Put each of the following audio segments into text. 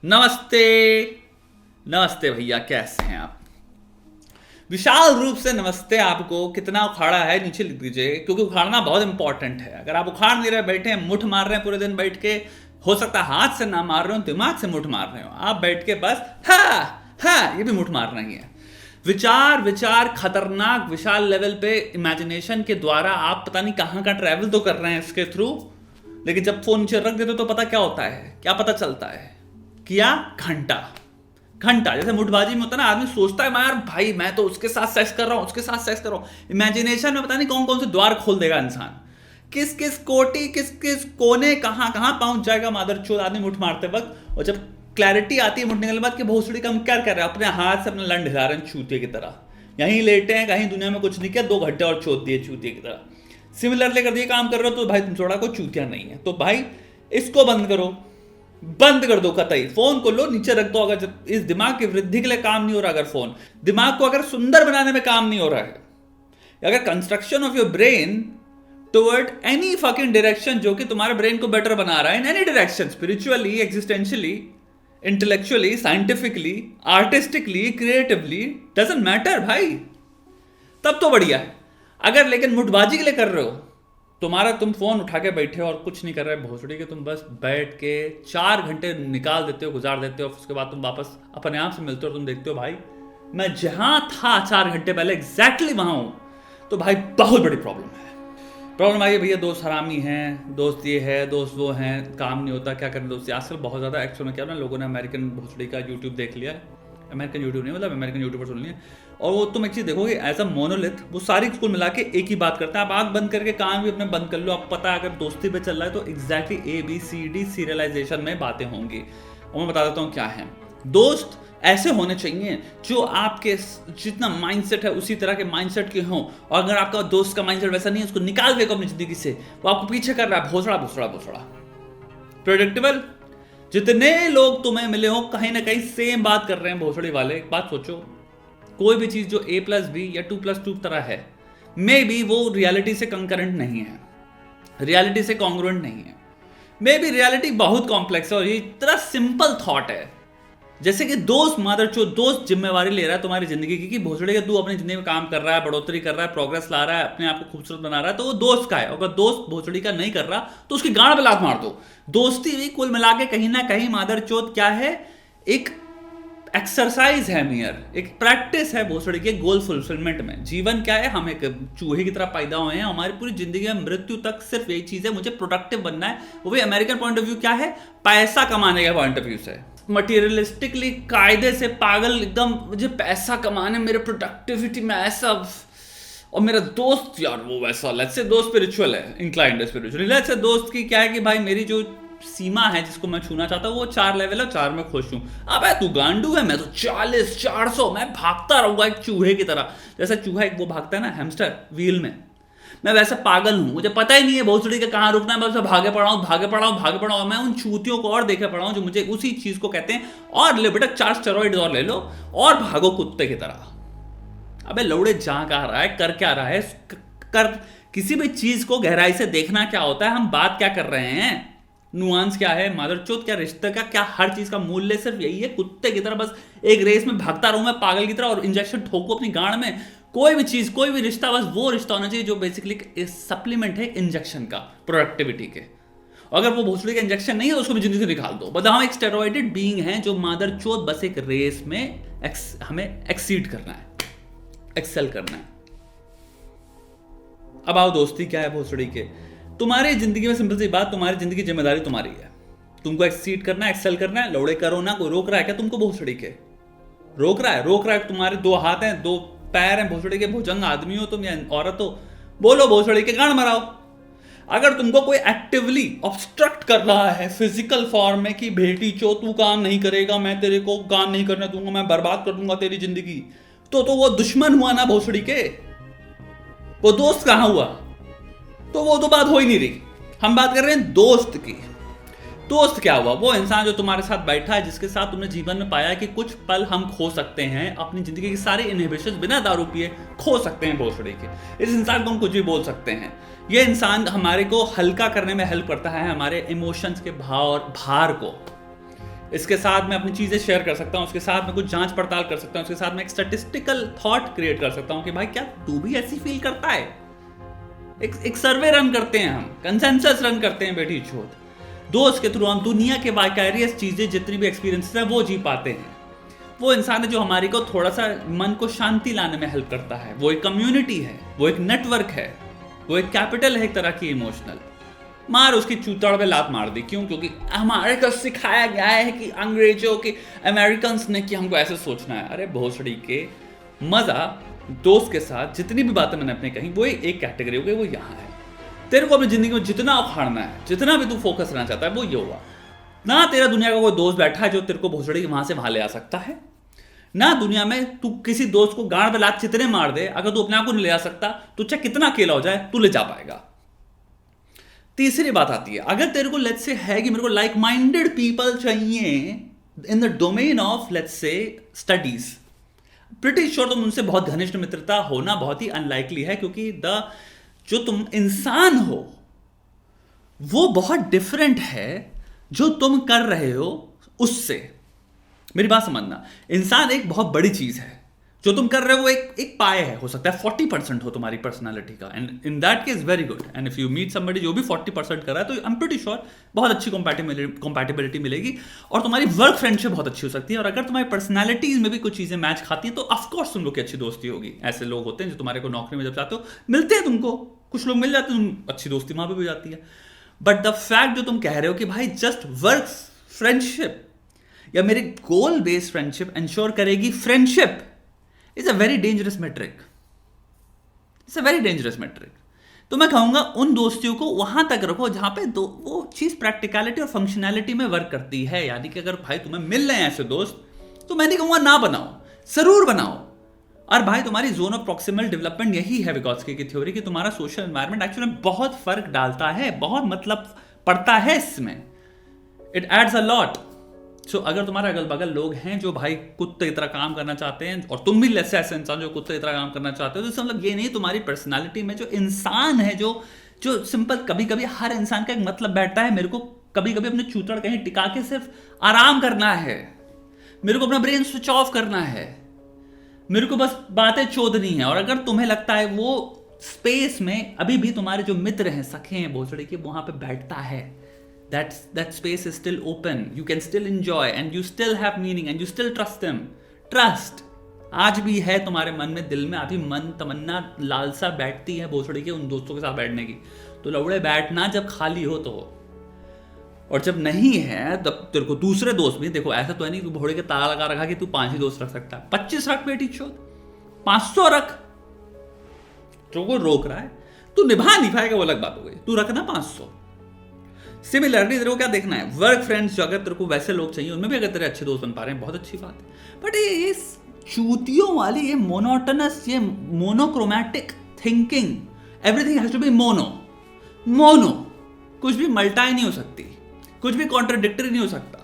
नमस्ते। नमस्ते भैया, कैसे हैं आप? विशाल रूप से नमस्ते आपको। कितना उखाड़ा है नीचे लिख दीजिए, क्योंकि उखाड़ना बहुत इंपॉर्टेंट है। अगर आप उखाड़ नहीं रहे, बैठे हैं मुठ मार रहे हैं पूरे दिन बैठ के, हो सकता है हाथ से ना मार रहे हो, दिमाग से मुठ मार रहे हो, आप बैठ के बस हाँ ये भी मुठ मारना ही है। विचार विचार खतरनाक विशाल लेवल पे इमेजिनेशन के द्वारा आप पता नहीं कहाँ का ट्रैवल तो कर रहे हैं इसके थ्रू, लेकिन जब फोन नीचे रख देते हो तो पता क्या होता है, क्या पता चलता है? किया घंटा घंटा। जैसे मुठबाजी में होता है ना, आदमी सोचता है मैं यार भाई मैं तो उसके साथ सेक्स कर रहा हूं, उसके साथ सेक्स कर रहा हूं। इमेजिनेशन में पता नहीं कौन कौन से द्वार खोल देगा इंसान, किस किस कोटि, किस किस कोने, कहां कहां पहुंच जाएगा मादरचोद आदमी मुठ मारते वक्त। और जब क्लैरिटी आती है मुठने के बाद कि भोसड़ी का हम क्या कर रहे हैं, अपने हाथ से अपना लंड हिला रहे हैं चूतिए की तरह, यहीं लेटे हैं, कहीं दुनिया में कुछ नहीं किया, 2 घंटे और चोट दिए चूतिए की तरह। सिमिलरली अगर ये काम कर रहे हो तो भाई तुम थोड़ा को चूतिया नहीं है, तो भाई इसको बंद करो, बंद कर दो कतई। फोन को लो नीचे रख दो। अगर इस दिमाग की वृद्धि के लिए काम नहीं हो रहा, अगर फोन दिमाग को अगर सुंदर बनाने में काम नहीं हो रहा है, अगर construction of your brain toward any fucking direction जो कि तुम्हारे ब्रेन को बेटर बना रहा है, in any direction, spiritually, existentially, intellectually, scientifically, artistically, creatively, doesn't matter भाई, तब तो बढ़िया है। अगर लेकिन मुठबाजी के लिए कर रहे हो, तुम फोन उठा के बैठे हो और कुछ नहीं कर रहे भोसड़ी के, तुम बस बैठ के 4 घंटे निकाल देते हो, गुजार देते हो, उसके बाद तुम वापस अपने आप से मिलते हो और तुम देखते हो भाई मैं जहां था 4 घंटे पहले एग्जैक्टली वहां हूं, तो भाई बहुत बड़ी प्रॉब्लम है। प्रॉब्लम आई है भैया, दोस्त हरामी हैं, दोस्त ये है, दोस्त वो हैं, काम नहीं होता, क्या करें दोस्त। आजकल बहुत ज़्यादा एक्चुअल में क्या ना, लोगों ने अमेरिकन भोसड़ी का यूट्यूब देख लिया है, अमेरिकन यूट्यूब नहीं मतलब अमेरिकन यूट्यूबर सुन लिए, और वो तुम एक चीज़ देखोगे एज अ मोनोलिथ, वो सारी स्कूल मिला के एक ही बात करते हैं। आप आँख बंद करके कान भी अपने बंद कर लो, आप पता है अगर दोस्ती पे चल रहा है तो एग्जैक्टली ABCD सीरियलाइजेशन में बातें होंगी। और मैं बता देता हूँ क्या है। दोस्त ऐसे होने चाहिए जो आपके जितना माइंडसेट है उसी तरह के माइंडसेट के हों, और अगर आपका दोस्त का माइंडसेट वैसा नहीं है, उसको निकाल फेंको अपनी जिंदगी से, वो आपको पीछे कर रहा है भोसड़ा भोसड़ा भोसड़ा। प्रेडिक्टेबल। जितने लोग तुम्हें मिले हो कहीं ना कहीं सेम बात कर रहे हैं भोसड़ी वाले। एक बात सोचो, कोई भी चीज जो A+B या 2+2 तरह है, मे बी वो रियलिटी से कंकरेंट नहीं है, रियलिटी से कॉन्ग्रुएंट नहीं है, मे बी रियलिटी बहुत कॉम्प्लेक्स है। और ये इतना सिंपल थॉट है, जैसे कि दोस्त मादरचोद, दोस्त जिम्मेवारी ले रहा है तुम्हारी जिंदगी की, कि भोसड़े के तू अपनी जिंदगी में काम कर रहा है, बढ़ोतरी कर रहा है, प्रोग्रेस ला रहा है, अपने आप को खूबसूरत बना रहा है, तो वो दोस्त का है। अगर दोस्त भोसड़ी का नहीं कर रहा तो उसकी गांड पे लात मार दो। दोस्ती भी कुल मिला के कहीं ना कहीं मादरचोद क्या है, एक एक्सरसाइज है, मियर एक प्रैक्टिस है भोसड़ी के गोल फुलफिलमेंट में। जीवन क्या है, हम एक चूहे की तरह पैदा हुए हैं, हमारी पूरी जिंदगी में मृत्यु तक सिर्फ यही चीज है, मुझे प्रोडक्टिव बनना है। वो भी अमेरिकन पॉइंट ऑफ व्यू क्या है, पैसा कमाने के पॉइंट ऑफ व्यू से, मटीरियलिस्टिकली कायदे से पागल एकदम, मुझे पैसा कमाने, मेरे प्रोडक्टिविटी में ऐसा, और मेरा दोस्त यार वो वैसा। लेट्स से दोस्त स्पिरिचुअल है, इंक्लाइंड है स्पिरिचुअली। लेट्स से दोस्त की क्या है कि भाई मेरी जो सीमा है जिसको मैं छूना चाहता हूँ वो 4 लेवल है, 4 में खुश हूँ। अब तू गांडू है, मैं तो 40 400 मैं भागता रहूंगा एक चूहे की तरह। जैसा चूहा एक वो भागता है ना हैमस्टर व्हील में, मैं वैसे पागल हूं, मुझे पता ही नहीं है भोसड़ी के कहां रुकना है, मैं भागे पड़ा हूं भागे पड़ा हूं भागे पड़ा हूं। मैं उन चूतियों को और देखे पड़ा हूं जो मुझे उसी चीज को कहते हैं, और ले बेटा 4 स्टेरॉइड और ले लो और भागो कुत्ते की तरह। अबे लौड़े जा कहां रहा है, कर क्या रहा है, कर किसी भी चीज को गहराई से देखना क्या होता है, हम बात क्या कर रहे हैं, नुआंस क्या है, मादरचोद क्या रिश्ते का, क्या हर चीज का मूल्य सिर्फ यही है, कुत्ते की तरह बस एक रेस में भागता रहूं मैं पागल की तरह, और इंजेक्शन ठोको अपनी गांड में। कोई भी चीज, कोई भी रिश्ता, बस वो रिश्ता होना चाहिए जो बेसिकली सप्लीमेंट है इंजेक्शन का, प्रोडक्टिविटी के। अगर वो भोसड़ी का इंजेक्शन नहीं है तो उसको भी जिंदगी से निकाल दो। बता, हम एक स्टेरॉइडेड बीइंग हैं जो मादरचोद बस एक रेस में हमें एक्सीड करना है, एक्सेल करना है। अब आओ दोस्ती क्या है भोसड़ी के, तुम्हारी जिंदगी में सिंपल सी बात, तुम्हारी जिंदगी की जिम्मेदारी तुम्हारी है, तुमको एक्सीड करना है, एक्सेल करना है। लौड़े करो ना, कोई रोक रहा है क्या तुमको भोसड़ी के? रोक रहा है, तुम्हारे 2 हाथ हैं, 2 पैर हैं, भोसड़ी के भुजंग आदमी हो तुम या औरत हो, बोलो भोसड़ी के गांड मराओ। अगर तुमको कोई एक्टिवली ऑब्स्ट्रक्ट कर रहा है फिजिकल फॉर्म में कि बेटी चो तू काम नहीं करेगा, मैं तेरे को काम नहीं करने दूंगा, मैं बर्बाद कर दूंगा तेरी जिंदगी, तो वो दुश्मन हुआ ना भोसड़ी के, वो दोस्त कहां हुआ? तो वो तो बात हो ही नहीं रही, हम बात कर रहे हैं दोस्त की। दोस्त क्या हुआ? वो इंसान जो तुम्हारे साथ बैठा है, जिसके साथ तुमने जीवन में पाया कि कुछ पल हम खो सकते हैं, अपनी जिंदगी की सारी इनहिबिशंस बिना दारू पिए खो सकते हैं भोसड़ी के। इस इंसान को हम कुछ भी बोल सकते हैं। ये इंसान हमारे को हल्का करने में हेल्प करता है, हमारे इमोशंस के भार को। इसके साथ मैं अपनी चीज़ें शेयर कर सकता हूँ, उसके साथ मैं कुछ जांच पड़ताल कर सकता हूँ, उसके साथ मैं एक स्टैटिस्टिकल थॉट क्रिएट कर सकता हूँ कि भाई क्या तू भी ऐसी फील करता है। एक सर्वे रन करते हैं, हम कंसेंसस रन करते हैं बेटी छोट। दोस्त के थ्रू हम दुनिया के वाइकैरियस चीज़ें जितनी भी एक्सपीरियंस है वो जी पाते हैं। वो इंसान है जो हमारी को थोड़ा सा मन को शांति लाने में हेल्प करता है। वो एक कम्युनिटी है, वो एक नेटवर्क है, वो एक कैपिटल है एक तरह की इमोशनल। मार उसकी चूतड़ पे लात मार दी, क्यों? क्योंकि हमारे को सिखाया गया है कि अंग्रेजों के अमेरिकन ने कि हमको ऐसे सोचना है। अरे भोसड़ी के मजा दोस्त के साथ जितनी भी बातें मैंने अपने कही वो एक कैटेगरी हो गई, वो यहाँ है। तेरे को अपनी जिंदगी में जितना उखाड़ना है, जितना भी तू फोकस करना चाहता है, वो ये हुआ ना। तेरा दुनिया का कोई दोस्त बैठा है जो तेरे को भोसड़ी वहां से वहां ले आ सकता है ना। दुनिया में तू किसी दोस्त को गांड पे लात जितने मार दे, अगर तू अपने आप को नहीं ले आ सकता तो चाहे कितना अकेला हो जाए तू ले जा पाएगा। तीसरी बात आती है, अगर तेरे को लेट्स से है कि मेरे को लाइक माइंडेड पीपल चाहिए in the domain of let's say studies, pretty sure तुम उनसे बहुत घनिष्ठ मित्रता होना बहुत ही अनलाइकली है, क्योंकि जो तुम इंसान हो वो बहुत डिफरेंट है जो तुम कर रहे हो उससे। मेरी बात समझना, इंसान एक बहुत बड़ी चीज है, जो तुम कर रहे हो वो एक पाए है। हो सकता है 40% हो तुम्हारी पर्सनालिटी का, and in that case very good. And if you meet somebody जो भी 40% कर रहा है, तो आई एम प्रीटी श्योर बहुत अच्छी कंपैटिबिलिटी मिलेगी और तुम्हारी वर्क फ्रेंडशिप बहुत अच्छी हो सकती है। और अगर तुम्हारी पर्सनैलिटीज में भी कुछ चीजें मैच खाती हैं तो ऑफकोर्स तुम लोग की अच्छी दोस्ती होगी। ऐसे लोग होते हैं जो तुम्हारे को नौकरी में जब जाते हो मिलते हैं, तुमको कुछ लोग मिल जाते हैं, तुम अच्छी दोस्ती वहां पर भी जाती है। बट द फैक्ट जो तुम कह रहे हो कि भाई जस्ट वर्क फ्रेंडशिप या मेरे गोल बेस्ड फ्रेंडशिप इंश्योर करेगी friendship, is a very dangerous metric. It's a very dangerous metric. तो मैं कहूंगा उन दोस्तियों को वहां तक रखो जहां पे वो चीज प्रैक्टिकलिटी और फंक्शनैलिटी में वर्क करती है। यानी कि अगर भाई तुम्हें मिल रहे हैं ऐसे दोस्त, तो मैं नहीं कहूंगा ना बनाओ, जरूर बनाओ। और भाई तुम्हारी जोन ऑफ प्रॉक्सिमल डेवलपमेंट यही है विगोत्स्की की थ्योरी, कि तुम्हारा सोशल एनवायरनमेंट एक्चुअली बहुत फर्क डालता है, बहुत मतलब पड़ता है इसमें। It adds a lot. So अगर तुम्हारे अगल बगल लोग हैं जो भाई कुत्ते की तरह काम करना चाहते हैं, और तुम भी ऐसे इंसान जो कुत्ते की तरह काम करना चाहते हो, तो इसका मतलब ये नहीं तुम्हारी पर्सनालिटी में जो इंसान है, जो सिंपल, कभी कभी हर इंसान का एक मतलब बैठता है, मेरे को कभी कभी अपने चूतड़ कहीं टिका के सिर्फ आराम करना है, मेरे को अपना ब्रेन स्विच ऑफ करना है, मेरे को बस बातें चोदनी है। और अगर तुम्हें लगता है वो स्पेस में अभी भी तुम्हारे जो मित्र हैं, सखे हैं भोसड़ी के, वहां पे बैठता है, that space is still open, you can still enjoy and you still have meaning and you still trust them. Trust आज भी है तुम्हारे मन में, दिल में अभी मन तमन्ना लालसा बैठती है भोसड़ी के उन दोस्तों के साथ बैठने की, तो लौड़े बैठना जब खाली हो तो। और जब नहीं है तब तेरे को दूसरे दोस्त भी, देखो ऐसा तो है नहीं तू घोड़े के ताला लगा रखा कि तू 5 ही दोस्त रख सकता है, 25 रख बेटी चोद, 500 रख। जो को रोक रहा है तू निभा नहीं पाएगा वो अलग बात हो गई, तू रखना 500। सिमिलरली तेरे को क्या देखना है, वर्क फ्रेंड्स जो अगर तेरे को वैसे लोग चाहिए उनमें भी अगर तेरे अच्छे दोस्त बन पा रहे हैं बहुत अच्छी बात है। बट ये चूतियों वाली, ये मोनोटोनस, ये monochromatic thinking, everything has to be mono, कुछ भी मल्टाई नहीं हो सकती, कुछ भी कॉन्ट्राडिक्टरी नहीं हो सकता।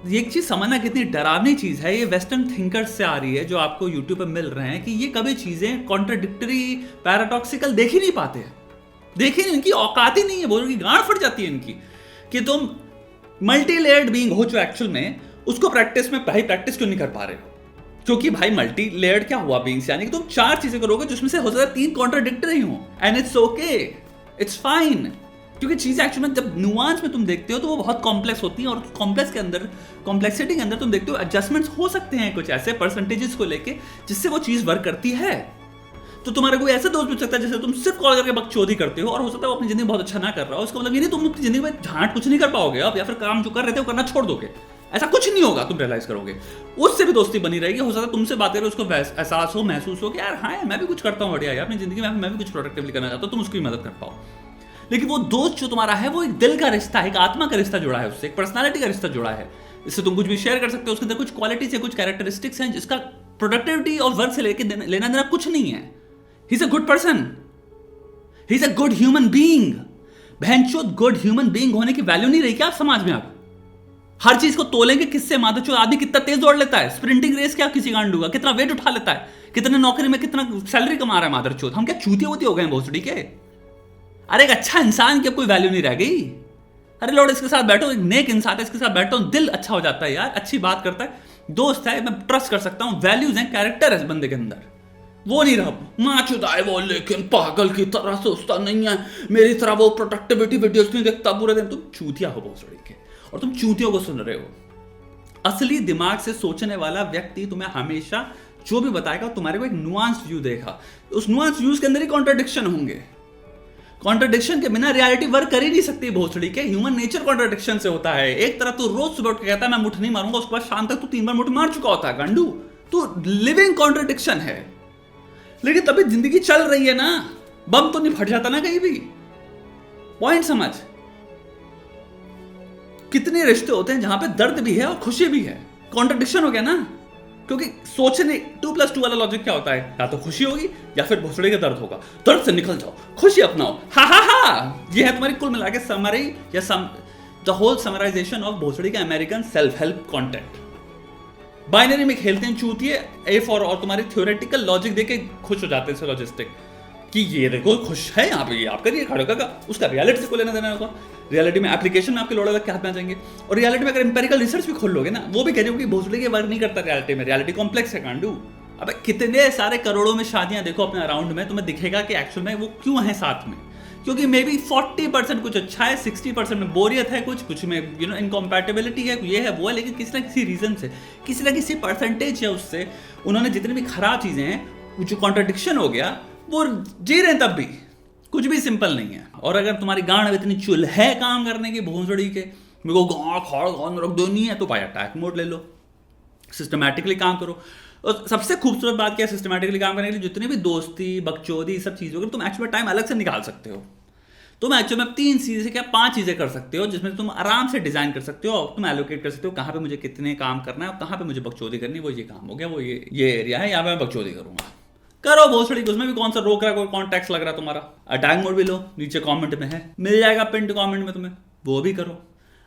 ये एक चीज समझना कितनी डरावनी चीज है, ये वेस्टर्न थिंकर्स से आ रही है जो आपको यूट्यूब पर मिल रहे हैं, कि ये कभी चीजें कॉन्ट्राडिक्टरी पैराडॉक्सिकल देख ही नहीं पाते हैं, देखिए इनकी औकात ही नहीं है, बोलो की गांड फट जाती है इनकी, कि तुम मल्टी लेयर्ड बीइंग हो जो एक्चुअल में उसको प्रैक्टिस में भाई प्रैक्टिस क्यों नहीं कर पा रहे हो। क्योंकि भाई मल्टी लेयर्ड क्या हुआ बीइंग्स, यानी कि तुम 4 चीजें करोगे जिसमें से हो सकता है 3 कॉन्ट्राडिक्टरी हो, and it's okay, it's fine. क्योंकि चीजें एक्चुअल में जब नुआंस में तुम देखते हो तो वो बहुत कॉम्प्लेक्स होती हैं, और कॉम्प्लेक्स के अंदर, कॉम्प्लेक्सिटी के अंदर तुम देखते हो एडजस्टमेंट्स हो सकते हैं कुछ ऐसे परसेंटेजेस को लेके जिससे वो चीज वर्क करती है। तो तुम्हारे कोई ऐसा दोस्त मिल सकता है जैसे तुम सिर्फ कॉल करके बकचोदी करते हो, और हो सकता है वो अपनी जिंदगी बहुत अच्छा ना कर रहा हो, उसका मतलब ये नहीं तुम अपनी जिंदगी में झांट कुछ नहीं कर पाओगे अब, या फिर काम जो कर रहे थे वो करना छोड़ दोगे, ऐसा कुछ नहीं होगा, तुम रियलाइज करोगे, उससे भी दोस्ती बनी रहेगी। हो सकता है तुमसे बातें करें, उसको एहसास हो, महसूस हो कि यार हाँ मैं भी कुछ करता हूँ बढ़िया यार अपनी जिंदगी में, मैं भी कुछ प्रोडक्टिवली करना चाहता हूँ, तुम उसकी मदद कर पाओ। लेकिन वो दोस्त जो तुम्हारा है वो एक दिल का रिश्ता है, एक आत्मा का रिश्ता जुड़ा है उससे, एक पर्सनालिटी का रिश्ता जुड़ा है, इससे तुम कुछ भी शेयर कर सकते हो, उसके अंदर कुछ क्वालिटीज है, कुछ कैरेक्टरिस्टिक्स हैं जिसका प्रोडक्टिविटी और वर्क से लेना देना कुछ नहीं है। He's a good person. He's a good human being. बहनचोद गुड ह्यूमन बीइंग होने की वैल्यू नहीं रही क्या आप समाज में? आप हर चीज को तोलेंगे किससे? माधवचोद आदमी कितना तेज दौड़ लेता है, स्प्रिंटिंग रेस क्या किसी गांडू का, कितना वेट उठा लेता है, कितने नौकरी में कितना सैलरी कमा रहा है माधवचोद। हम क्या चूतिया वूतिया हो गए भोसड़ी के? अरे एक अच्छा इंसान की अब कोई वैल्यू नहीं रह गई। अरे लॉर्ड, इसके साथ बैठो, एक नेक इंसान है, इसके साथ बैठो, दिल अच्छा हो जाता है यार, अच्छी बात करता है, दोस्त है, मैं ट्रस्ट कर सकता हूं, वैल्यूज हैं, कैरेक्टर है इस बंदे के अंदर। वो नहीं रहा माचुदा है वो, लेकिन पागल की तरह सोचता नहीं है, मेरी तरह वो प्रोडक्टिविटी वीडियोस नहीं देखता पूरे दिन। तुम चूतिया हो बहुत सड़ी के, और तुम चूतियों को सुन रहे हो। असली दिमाग से सोचने वाला व्यक्ति तुम्हें हमेशा जो भी बताएगा तुम्हारे को एक नुआंस व्यू देगा। उस नुआंस व्यूज के अंदर ही कॉन्ट्रडिक्शन होंगे। कॉन्ट्रडिक्शन के बिना रियलिटी वर्क कर ही नहीं सकती भोसड़ी के। ह्यूमन नेचर कॉन्ट्रडिक्शन से होता है। एक तरफ तू रोज सुबह उठ के कहता है मैं मुठ नहीं मारूंगा, उसके बाद शाम तक तू 3 बार मुठ मार चुका होता है गांडू। तू लिविंग कॉन्ट्रडिक्शन है। लेकिन तभी जिंदगी चल रही है ना, बम तो नहीं फट जाता ना कहीं भी। पॉइंट समझ। कितने रिश्ते होते हैं जहां पे दर्द भी है और खुशी भी है, कॉन्ट्रडिक्शन हो गया ना। क्योंकि सोचने 2+2 वाला लॉजिक क्या होता है, या तो खुशी होगी या फिर भोसड़ी का दर्द होगा। दर्द से निकल जाओ, खुशी अपनाओ, हा हा हा। ये है तुम्हारी कुल मिला के समरी या द होल समराइजेशन ऑफ भोसड़ी का American self help content. Binary में खेलते हैं चूतिए, ए फॉर, और तुम्हारी थ्योरेटिकल लॉजिक देके खुश हो जाते हैं सिलोजिस्टिक कि ये देखो खुश है यहाँ पे, ये आप करिए खड़े का उसका रियलिटी से कोई लेना देना होगा। रियलिटी में एप्लीकेशन में आपके लोड़ा लग के हाथ में आ जाएंगे। और रियलिटी में अगर इंपेरिकल रिसर्च भी खोल लोगे ना, वो भी कह रहे हो कि भोसड़ी के वर्क नहीं करता रियलिटी में, रियलिटी कॉम्प्लेक्स है कांडू। अब कितने सारे करोड़ों में शादियां देखो अपने अराउंड में, तुम्हें दिखेगा कि एक्चुअल में वो क्यों है साथ में। क्योंकि मे बी 40% कुछ अच्छा है, 60% में बोरियत है, कुछ में इनकॉम्पैटिबिलिटी है, ये है वो है, लेकिन किसी ना किसी रीजन से, किसी ना किसी परसेंटेज है उससे उन्होंने जितनी भी खराब चीजें हैं, जो कॉन्ट्रडिक्शन हो गया, वो जी रहे हैं तब भी। कुछ भी सिंपल नहीं है। और अगर तुम्हारी गांड में इतनी चुल है काम करने की भोंसड़ी के, मेरे को गाँव खाड़ गाँव रख दो नहीं है, तो भाई अटैक मोड ले लो, सिस्टमैटिकली काम करो। और सबसे खूबसूरत बात क्या है सिस्टमैटिकली काम करने के लिए, जितनी भी दोस्ती बकचोदी सब चीज़ों की तुम एक्चुअल टाइम अलग से निकाल सकते हो। तुम एक्चुअल में 3 चीज़ें क्या 5 चीज़ें कर सकते हो, जिसमें तुम आराम से डिजाइन कर सकते हो। तुम एलोकेट कर सकते हो कहाँ पे मुझे कितने काम करना है और कहाँ पे मुझे बकचोदी करनी है। वो ये काम हो गया, वो ये एरिया है, यहाँ पे मैं बकचोदी करूंगा। करो भोसड़ी, उसमें भी कौन सा रोक रहा है, कोई कौन टैक्स लग रहा है तुम्हारा। अटैक मोड भी लो, नीचे कमेंट में है, मिल जाएगा पिंड कमेंट में तुम्हें, वो भी करो।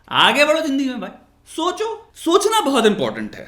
आगे बढ़ो जिंदगी में भाई, सोचो। सोचना बहुत इंपॉर्टेंट है।